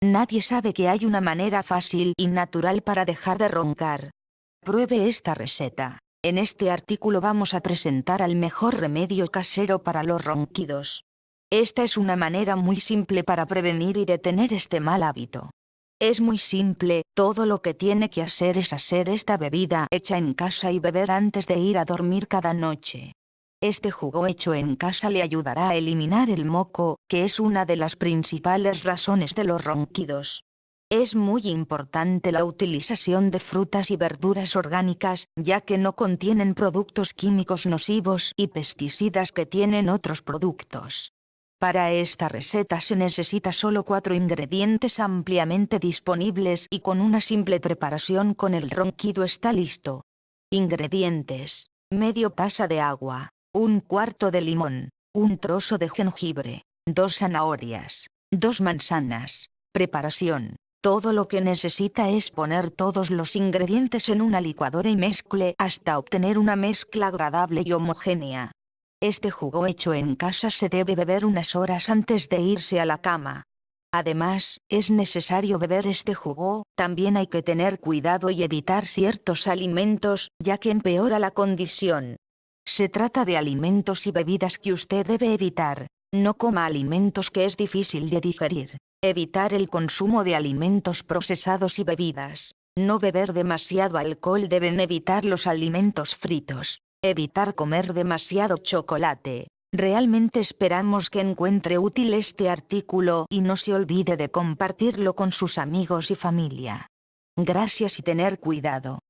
Nadie sabe que hay una manera fácil y natural para dejar de roncar. Pruebe esta receta. En este artículo vamos a presentar el mejor remedio casero para los ronquidos. Esta es una manera muy simple para prevenir y detener este mal hábito. Es muy simple, todo lo que tiene que hacer es hacer esta bebida hecha en casa y beber antes de ir a dormir cada noche. Este jugo hecho en casa le ayudará a eliminar el moco, que es una de las principales razones de los ronquidos. Es muy importante la utilización de frutas y verduras orgánicas, ya que no contienen productos químicos nocivos y pesticidas que tienen otros productos. Para esta receta se necesita solo 4 ingredientes ampliamente disponibles y con una simple preparación con el ronquido está listo. Ingredientes: medio taza de agua, un cuarto de limón, un trozo de jengibre, 2 zanahorias, 2 manzanas. Preparación: todo lo que necesita es poner todos los ingredientes en una licuadora y mezcle hasta obtener una mezcla agradable y homogénea. Este jugo hecho en casa se debe beber unas horas antes de irse a la cama. Además, es necesario beber este jugo, también hay que tener cuidado y evitar ciertos alimentos, ya que empeora la condición. Se trata de alimentos y bebidas que usted debe evitar. No coma alimentos que es difícil de digerir. Evitar el consumo de alimentos procesados y bebidas. No beber demasiado alcohol. Deben evitar los alimentos fritos. Evitar comer demasiado chocolate. Realmente esperamos que encuentre útil este artículo y no se olvide de compartirlo con sus amigos y familia. Gracias y tener cuidado.